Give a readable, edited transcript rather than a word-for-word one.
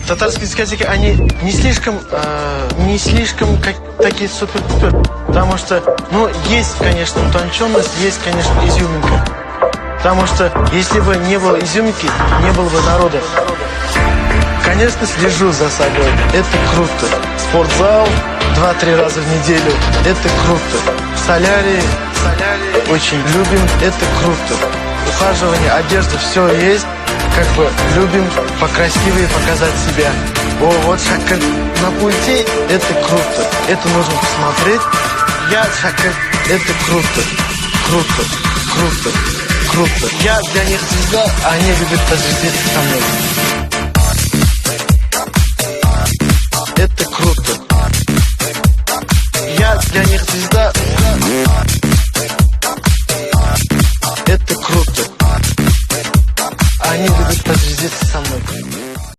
Татарские дискотеки, они не слишком такие супер-пупер. Потому что, ну, есть, конечно, утонченность, есть, конечно, изюминка. Потому что, если бы не было изюминки, не было бы народа. Конечно, слежу за собой. Это круто. Спортзал 2-3 раза в неделю. Это круто. В солярии очень любим. Это круто. Ухаживание, одежда, все есть. Как бы любим покрасивее показать себя. О, вот шаг на пульте. Это круто. Это нужно посмотреть. Я шаг. Это круто. Круто. Круто. Круто. Я для них звезда, а они любят позвездиться со мной.